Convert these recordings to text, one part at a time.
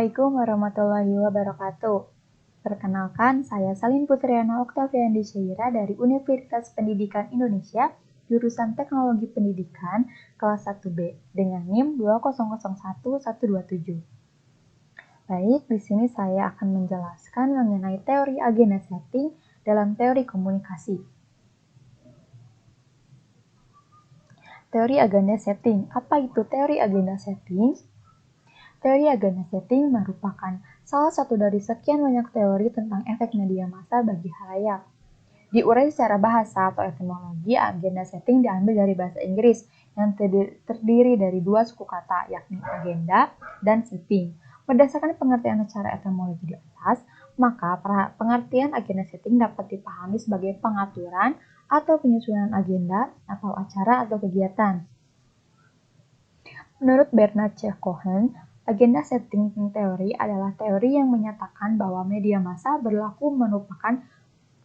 Assalamualaikum warahmatullahi wabarakatuh. Perkenalkan, saya Salin Putriana Oktaviandi Syaira dari Universitas Pendidikan Indonesia, jurusan Teknologi Pendidikan, kelas 1B, dengan NIM 2001127. Baik, di sini saya akan menjelaskan mengenai teori agenda setting dalam teori komunikasi. Teori agenda setting. Apa itu teori agenda setting? Teori agenda setting merupakan salah satu dari sekian banyak teori tentang efek media massa bagi khalayak. Diurai secara bahasa atau etimologi, agenda setting diambil dari bahasa Inggris yang terdiri dari dua suku kata, yakni agenda dan setting. Berdasarkan pengertian secara etimologi di atas, maka pengertian agenda setting dapat dipahami sebagai pengaturan atau penyusunan agenda atau acara atau kegiatan. Menurut Bernard C. Cohen, agenda setting teori adalah teori yang menyatakan bahwa media massa berlaku merupakan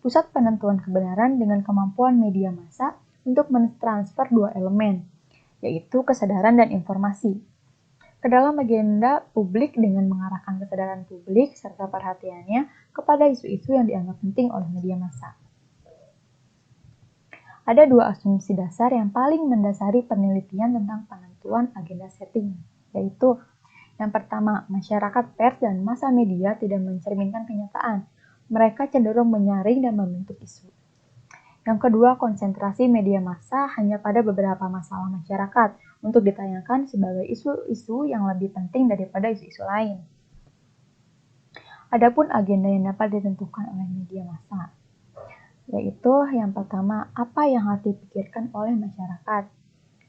pusat penentuan kebenaran dengan kemampuan media massa untuk mentransfer dua elemen, yaitu kesadaran dan informasi, ke dalam agenda publik dengan mengarahkan kesadaran publik serta perhatiannya kepada isu-isu yang dianggap penting oleh media massa. Ada dua asumsi dasar yang paling mendasari penelitian tentang penentuan agenda setting, yaitu yang pertama, masyarakat pers dan massa media tidak mencerminkan kenyataan. Mereka cenderung menyaring dan membentuk isu. Yang kedua, konsentrasi media massa hanya pada beberapa masalah masyarakat untuk ditayangkan sebagai isu-isu yang lebih penting daripada isu-isu lain. Adapun agenda yang dapat ditentukan oleh media massa, yaitu yang pertama, apa yang harus dipikirkan oleh masyarakat.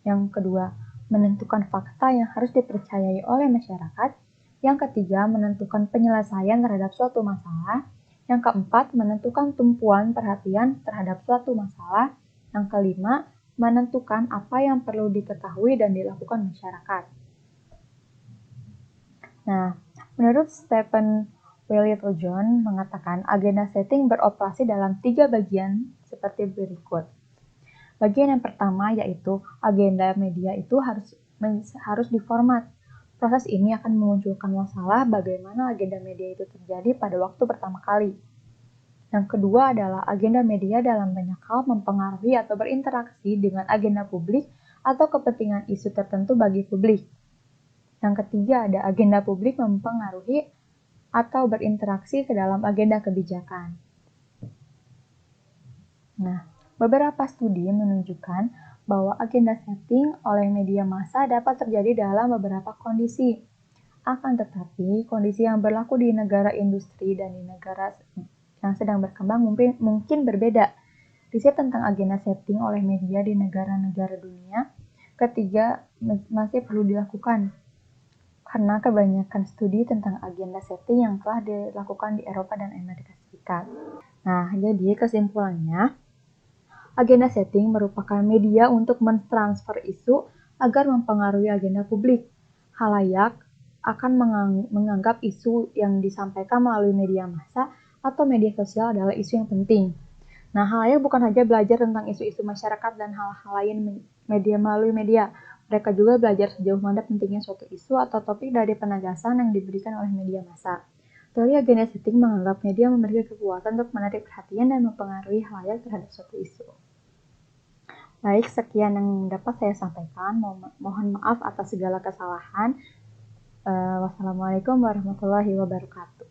Yang kedua, menentukan fakta yang harus dipercayai oleh masyarakat. Yang ketiga, menentukan penyelesaian terhadap suatu masalah. Yang keempat, menentukan tumpuan perhatian terhadap suatu masalah. Yang kelima, menentukan apa yang perlu diketahui dan dilakukan masyarakat. Nah, menurut Stephen W. Littlejohn mengatakan agenda setting beroperasi dalam 3 bagian seperti berikut. Bagian yang pertama yaitu agenda media itu harus diformat. Proses ini akan memunculkan masalah bagaimana agenda media itu terjadi pada waktu pertama kali. Yang kedua adalah agenda media dalam banyak hal mempengaruhi atau berinteraksi dengan agenda publik atau kepentingan isu tertentu bagi publik. Yang ketiga ada agenda publik mempengaruhi atau berinteraksi ke dalam agenda kebijakan. Nah, beberapa studi menunjukkan bahwa agenda setting oleh media massa dapat terjadi dalam beberapa kondisi. Akan tetapi, kondisi yang berlaku di negara industri dan di negara yang sedang berkembang mungkin berbeda. Riset tentang agenda setting oleh media di negara-negara dunia ketiga masih perlu dilakukan, karena kebanyakan studi tentang agenda setting yang telah dilakukan di Eropa dan Amerika Serikat. Nah, jadi kesimpulannya, agenda setting merupakan media untuk mentransfer isu agar mempengaruhi agenda publik. Khalayak akan menganggap isu yang disampaikan melalui media massa atau media sosial adalah isu yang penting. Nah, khalayak bukan saja belajar tentang isu-isu masyarakat dan hal-hal lain melalui media. Mereka juga belajar sejauh mana pentingnya suatu isu atau topik dari penegasan yang diberikan oleh media massa. Teori agenda setting menganggap media memiliki kekuatan untuk menarik perhatian dan mempengaruhi khalayak terhadap suatu isu. Baik, sekian yang dapat saya sampaikan. Mohon maaf atas segala kesalahan. Wassalamualaikum warahmatullahi wabarakatuh.